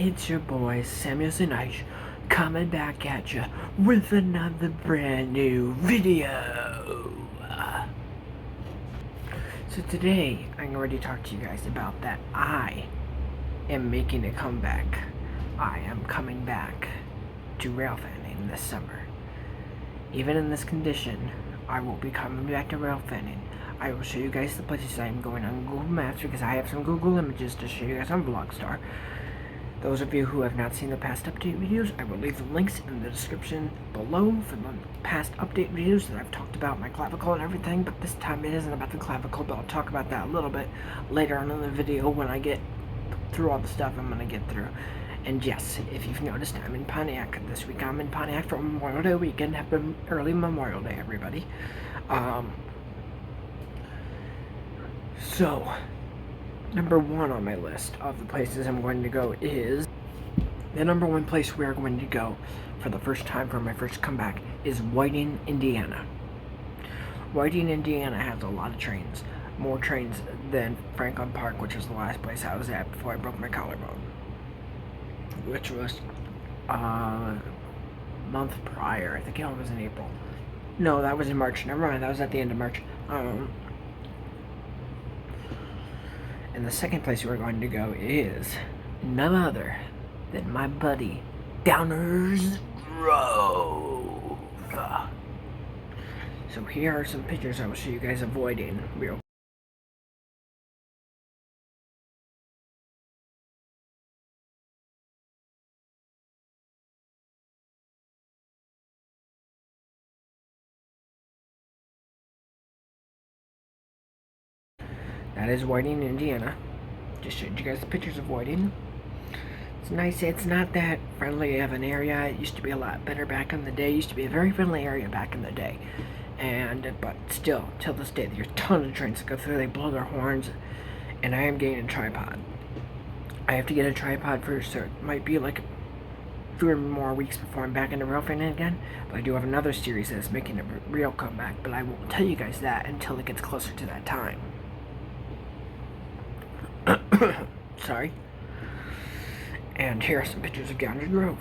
It's your boy Samuel Sinach coming back at you with another brand new video. So today I'm going to talk to you guys about that I am making a comeback. I am coming back to Railfanning this summer. Even in this condition, I will be coming back to Railfanning. I will show you guys the places I'm going on Google Maps because I have some Google images to show you guys on Vlogstar. Those of you who have not seen the past update videos, I will leave the links in the description below for the past update videos that I've talked about my clavicle and everything, but this time it isn't about the clavicle, but I'll talk about that a little bit later on in the video when I get through all the stuff I'm going to get through. And yes, if you've noticed, I'm in Pontiac this week. I'm in Pontiac for Memorial Day weekend. Happy early Memorial Day, everybody. So, number one on my list of the places I'm going to go is the number one place we are going to go for the first time for my first comeback is Whiting, Indiana. Whiting, Indiana has a lot of trains, more trains than Franklin Park, which is the last place I was at before I broke my collarbone, which was a month prior. I think it was in April. No, that was in March. Never mind, that was at the end of March. And the second place we're going to go is none other than my buddy Downers Grove. So here are some pictures I will show you guys of Whiting real. That is Whiting, Indiana. Just showed you guys the pictures of Whiting. It's nice. It's not that friendly of an area. It used to be a lot better back in the day. It used to be a very friendly area back in the day. But still, till this day, there's a ton of trains that go through. They blow their horns, and I am getting a tripod. I have to get a tripod first, so it might be like 3 more weeks before I'm back into Railfanning again. But I do have another series that's making a real comeback, but I won't tell you guys that until it gets closer to that time. Sorry. And here are some pictures of Downers Grove.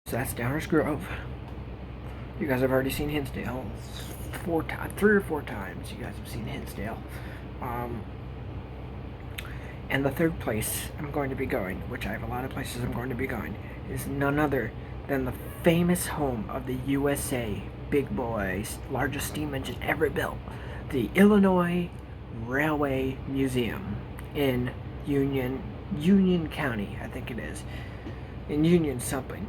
So that's Downers Grove. You guys have already seen Hinsdale 3 or 4 times. You guys have seen Hinsdale. And the third place I'm going to be going, which I have a lot of places I'm going to be going, is none other than the famous home of the USA big boys, largest steam engine ever built, the Illinois Railway Museum in Union County, I think it is, in Union something.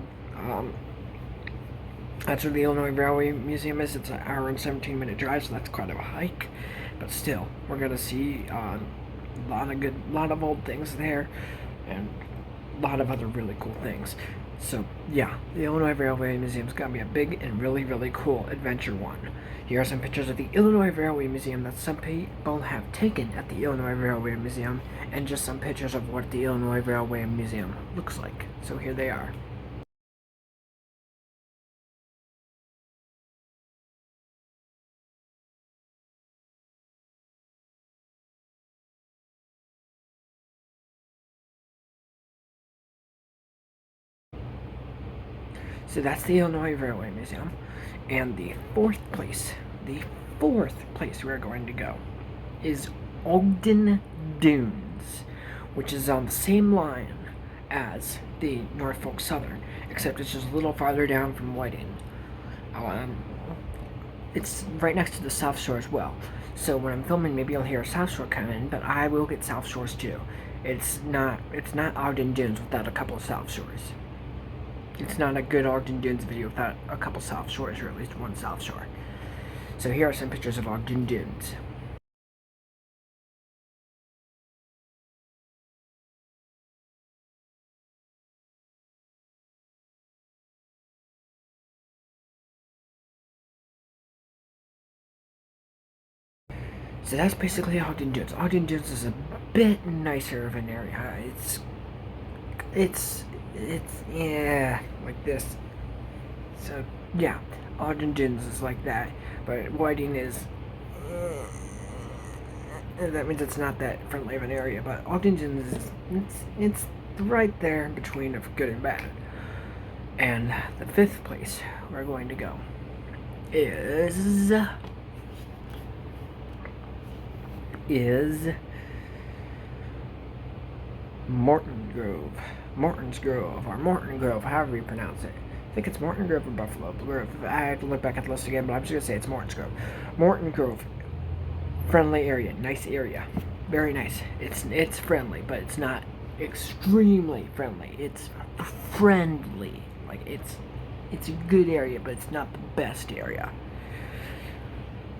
That's where the Illinois Railway Museum is. It's an hour and 17-minute drive, so that's quite a hike. But still, we're gonna see a lot of old things there, and a lot of other really cool things. So yeah, the Illinois Railway Museum's gonna be a big and really, really cool adventure one. Here are some pictures of the Illinois Railway Museum that some people have taken at the Illinois Railway Museum, and just some pictures of what the Illinois Railway Museum looks like. So here they are. So that's the Illinois Railway Museum. And the fourth place we're going to go is Ogden Dunes, which is on the same line as the Norfolk Southern, except it's just a little farther down from Whiting. It's right next to the South Shore as well. So when I'm filming, maybe you'll hear a South Shore come in, but I will get South Shores too. It's not Ogden Dunes without a couple of South Shores. It's not a good Ogden Dunes video without a couple South Shores, or at least one South Shore. So here are some pictures of Ogden Dunes. So that's basically Ogden Dunes. Ogden Dunes is a bit nicer of an area. It's yeah, like this. So yeah, Ogden Dunes is like that, but Whiting is. That means it's not that friendly of an area, but Ogden Dunes is it's right there between of good and bad. And the fifth place we're going to go is Morton Grove. Morton's Grove, or Morton Grove, however you pronounce it. I think it's Morton Grove or Buffalo Grove. I have to look back at the list again, but I'm just going to say it's Morton's Grove. Morton Grove. Friendly area. Nice area. Very nice. It's friendly, but it's not extremely friendly. It's friendly. Like, it's a good area, but it's not the best area.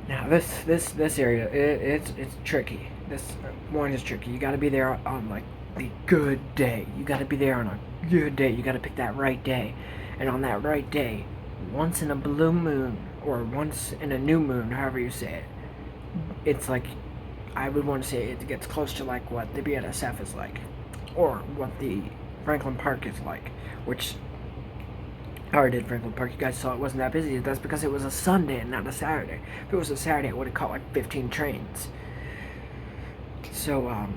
Now, this area, it's tricky. This one is tricky. You got to be there on, like, the good day. You got to be there on a good day. You got to pick that right day. And on that right day, once in a blue moon, or once in a new moon, however you say it, it's like, I would want to say it gets close to like what the BNSF is like, or what the Franklin Park is like, which I already did Franklin Park. You guys saw it wasn't that busy. That's because it was a Sunday and not a Saturday. If it was a Saturday, it would have caught like 15 trains. So,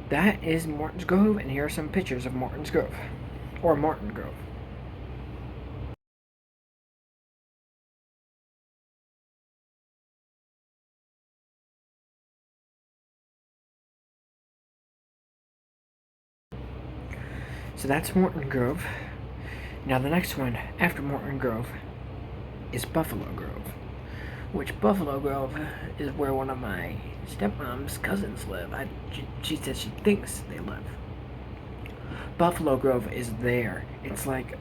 that is Morton's Grove, and here are some pictures of Morton's Grove, or Morton Grove. So that's Morton Grove. Now the next one after Morton Grove is Buffalo Grove, which Buffalo Grove is where one of my stepmom's cousins live. She says she thinks they live. Buffalo Grove is there. It's like,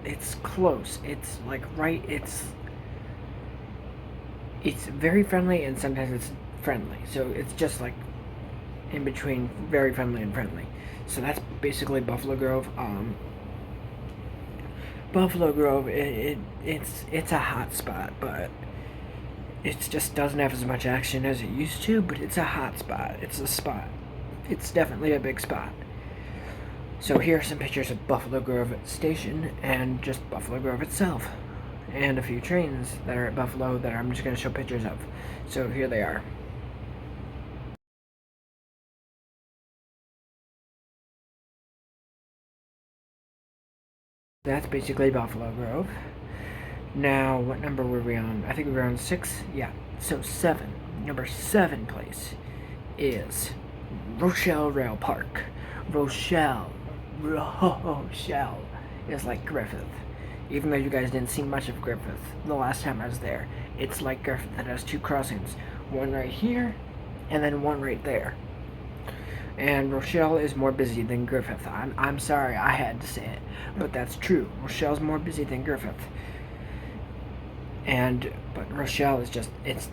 it's close. It's like right, it's very friendly and sometimes it's friendly. So it's just like in between very friendly and friendly. So that's basically Buffalo Grove. Buffalo Grove, it's a hot spot, but it just doesn't have as much action as it used to, but it's a hot spot. It's a spot. It's definitely a big spot. So here are some pictures of Buffalo Grove Station and just Buffalo Grove itself, and a few trains that are at Buffalo that I'm just going to show pictures of. So here they are. That's basically Buffalo Grove. Now, what number were we on? I think we were on 6. Yeah, so 7. Number 7 place is Rochelle Rail Park. Rochelle is like Griffith. Even though you guys didn't see much of Griffith the last time I was there, it's like Griffith. It has 2 crossings. One right here, and then one right there. And Rochelle is more busy than Griffith. I'm sorry I had to say it, but that's true. Rochelle's more busy than Griffith. But Rochelle is just, it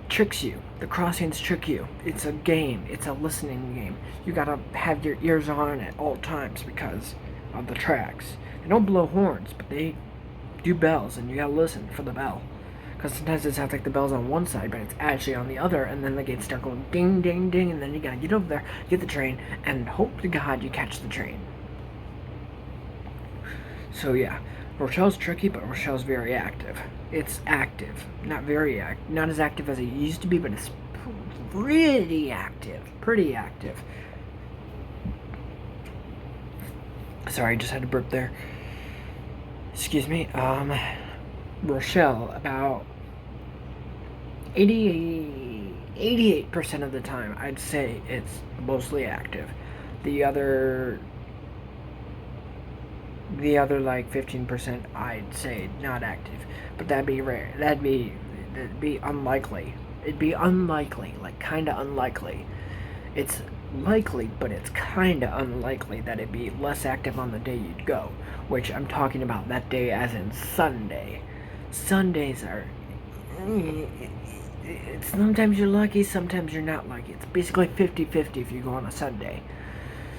tricks you. The crossings trick you. It's a game. It's a listening game. You gotta have your ears on at all times because of the tracks. They don't blow horns, but they do bells, and you gotta listen for the bell. Because sometimes it sounds like the bell's on one side, but it's actually on the other, and then the gates start going ding, ding, ding, and then you gotta get over there, get the train, and hope to God you catch the train. So yeah, Rochelle's tricky, but Rochelle's very active. It's active, not very active, not as active as it used to be, but it's pretty active, Sorry, I just had to burp there. Excuse me. Rochelle, about 88% of the time, I'd say it's mostly active. The other like 15%, I'd say not active. But that'd be rare. That'd be unlikely. It'd be unlikely, like kinda unlikely. It's likely, but it's kinda unlikely that it'd be less active on the day you'd go. Which I'm talking about that day as in Sunday. Sundays are, sometimes you're lucky, sometimes you're not lucky. It's basically 50-50 if you go on a Sunday.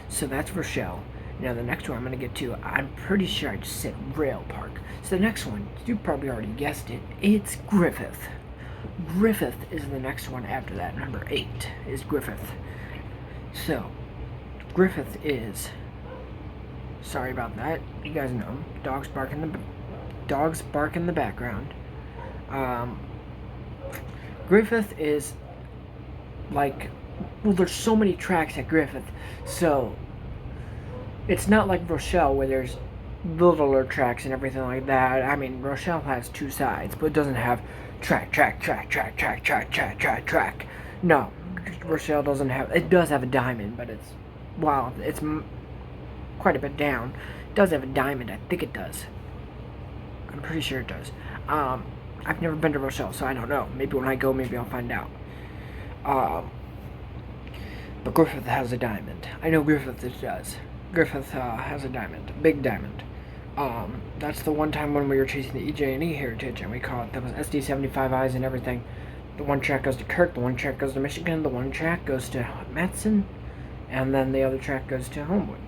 So that's Rochelle. Now the next one I'm going to get to, I'm pretty sure I just said Rail Park. So the next one, you probably already guessed it, it's Griffith. Griffith is the next one after that. Number 8 is Griffith. So, Griffith is, sorry about that, you guys know, dogs bark in the background. Griffith is like, well, there's so many tracks at Griffith, so it's not like Rochelle where there's littler tracks and everything like that. I mean, Rochelle has 2 sides, but it doesn't have track. No, Rochelle doesn't have. It does have a diamond, but it's quite a bit down. It does have a diamond. I think it does. I'm pretty sure it does. I've never been to Rochelle, so I don't know. Maybe when I go, maybe I'll find out. But Griffith has a diamond. I know Griffith does. Griffith has a diamond, a big diamond. That's the one time when we were chasing the EJ&E Heritage, and we caught that was SD75Is and everything. The one track goes to Kirk, the one track goes to Michigan, the one track goes to Matson, and then the other track goes to Homewood,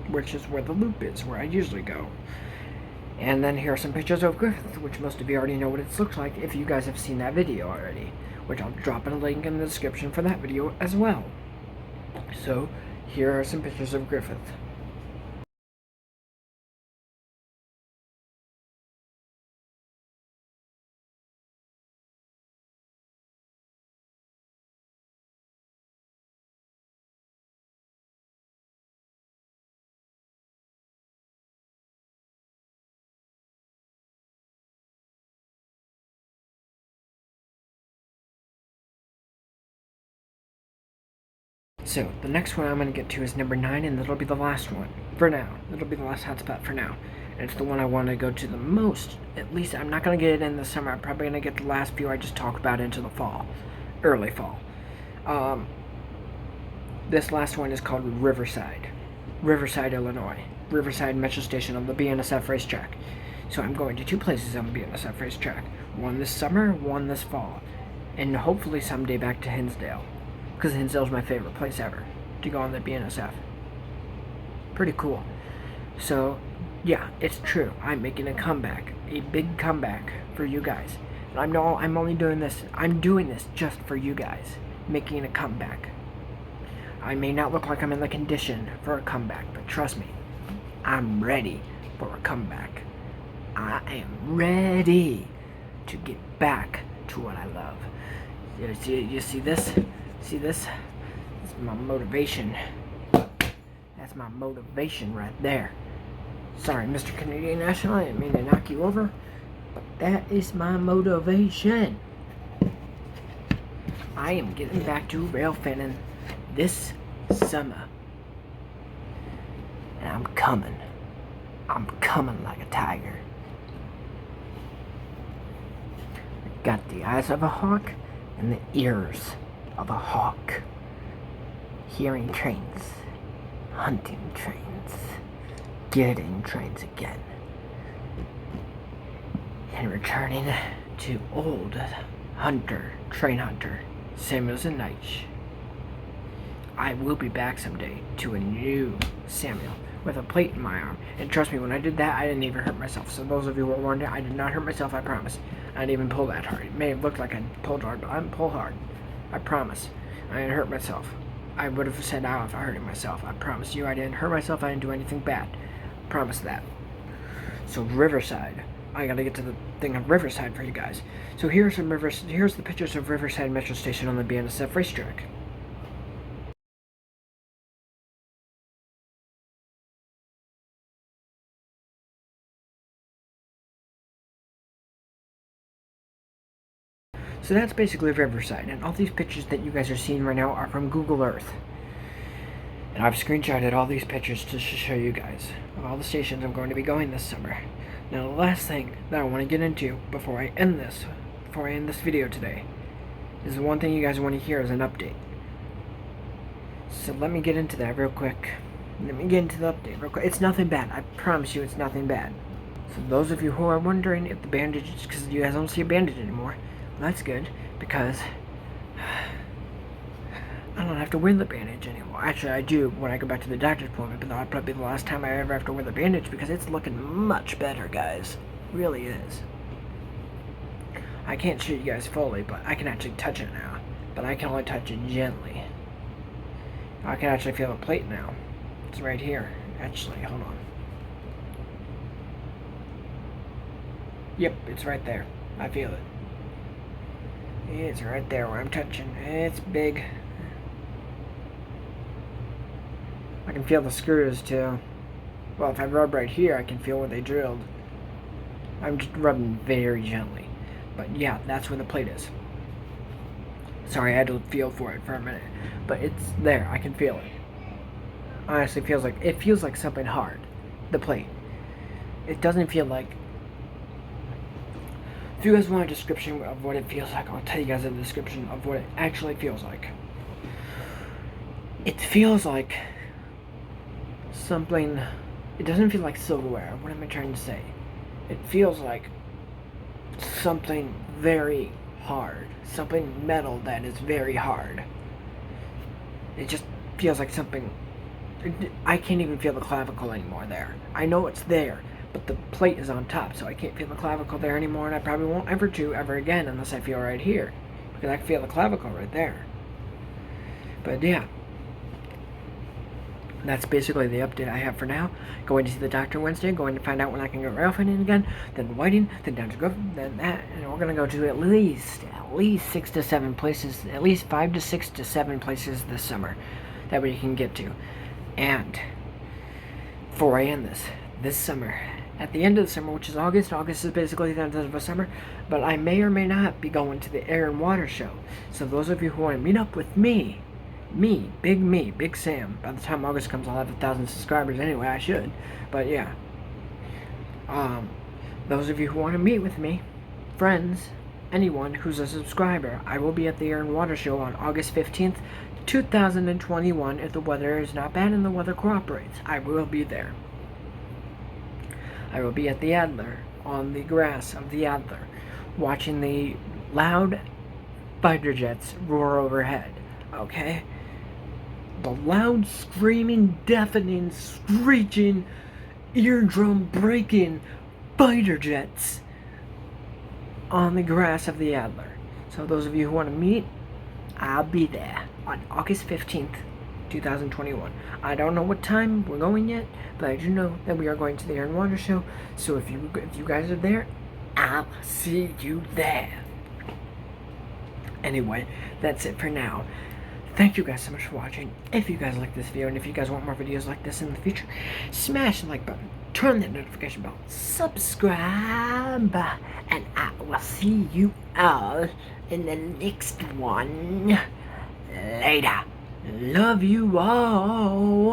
which is where the loop is, where I usually go. And then here are some pictures of Griffith, which most of you already know what it looks like if you guys have seen that video already, which I'll drop in a link in the description for that video as well. So, here are some pictures of Griffith. So, the next one I'm going to get to is number 9, and that'll be the last one. For now. It'll be the last hotspot for now. And it's the one I want to go to the most. At least, I'm not going to get it in the summer. I'm probably going to get the last few I just talked about into the fall. Early fall. This last one is called Riverside. Riverside, Illinois. Riverside Metro Station on the BNSF racetrack. So I'm going to 2 places on the BNSF racetrack. One this summer, one this fall. And hopefully someday back to Hinsdale. Because Hinsdale's my favorite place ever to go on the BNSF. Pretty cool. So, yeah, it's true. I'm making a comeback. A big comeback for you guys. And I'm only doing this. I'm doing this just for you guys. Making a comeback. I may not look like I'm in the condition for a comeback, but trust me, I'm ready for a comeback. I am ready to get back to what I love. You see this? See this? That's my motivation. That's my motivation right there. Sorry, Mr. Canadian National, I didn't mean to knock you over, but that is my motivation. I am getting back to Railfanning this summer. And I'm coming. I'm coming like a tiger. I got the eyes of a hawk and the ears of a hawk. Hearing trains, hunting trains, getting trains again, and returning to old train hunter, Samuels and Knight. I will be back someday to a new Samuel with a plate in my arm. And trust me, when I did that, I didn't even hurt myself. So those of you who were wondering, I did not hurt myself, I promise. I didn't even pull that hard. It may have looked like I pulled hard, but I didn't pull hard. I promise. I didn't hurt myself. I would have said ow if I hurt myself. I promise you I didn't hurt myself. I didn't do anything bad. I promise that. So Riverside. I gotta get to the thing of Riverside for you guys. So here's the pictures of Riverside Metro Station on the BNSF racetrack. So that's basically Riverside, and all these pictures that you guys are seeing right now are from Google Earth. And I've screenshotted all these pictures to show you guys of all the stations I'm going to be going this summer. Now the last thing that I want to get into before I end this video today, is the one thing you guys want to hear is an update. So let me get into that real quick. Let me get into the update real quick. It's nothing bad. I promise you it's nothing bad. So those of you who are wondering if the bandage is because you guys don't see a bandage anymore, well, that's good, because I don't have to wear the bandage anymore. Actually, I do when I go back to the doctor's appointment, but that'll probably be the last time I ever have to wear the bandage because it's looking much better, guys. It really is. I can't show you guys fully, but I can actually touch it now. But I can only touch it gently. I can actually feel the plate now. It's right here. Actually, hold on. Yep, it's right there. I feel it. It's right there where I'm touching. It's big. I can feel the screws too. Well, if I rub right here, I can feel where they drilled. I'm just rubbing very gently. But yeah, that's where the plate is. Sorry, I had to feel for it for a minute. But it's there. I can feel it. Honestly, it feels like something hard. The plate. It doesn't feel like... If you guys want a description of what it feels like, I'll tell you guys a description of what it actually feels like. It feels like something... It doesn't feel like silverware. What am I trying to say? It feels like something very hard. Something metal that is very hard. It just feels like something... I can't even feel the clavicle anymore there. I know it's there, but the plate is on top, so I can't feel the clavicle there anymore, and I probably won't ever again unless I feel right here. Because I can feel the clavicle right there. But yeah. That's basically the update I have for now. Going to see the doctor Wednesday, going to find out when I can go Railfanning again, then Whiting, then down to Grove, then that, and we're going to go to at least 6 to 7 places, at least 5 to 6 to 7 places this summer that we can get to. And before I end this summer, at the end of the summer, which is August is basically the end of the summer, but I may or may not be going to the Air and Water Show. So those of you who want to meet up with me, Big Sam. By the time August comes, I'll have 1,000 subscribers anyway. I should, but yeah. Those of you who want to meet with me, friends, anyone who's a subscriber, I will be at the Air and Water Show on August 15th, 2021. If the weather is not bad and the weather cooperates, I will be there. I will be at the Adler, on the grass of the Adler, watching the loud fighter jets roar overhead. Okay? The loud, screaming, deafening, screeching, eardrum-breaking fighter jets on the grass of the Adler. So those of you who want to meet, I'll be there on August 15th, 2021. I don't know what time we're going yet, but I do know that we are going to the Air and Water Show. So if you guys are there, I'll see you there. Anyway, that's it for now. Thank you guys so much for watching. If you guys like this video and if you guys want more videos like this in the future, smash the like button, turn that notification bell, subscribe, and I will see you all in the next one. Later. Love you all.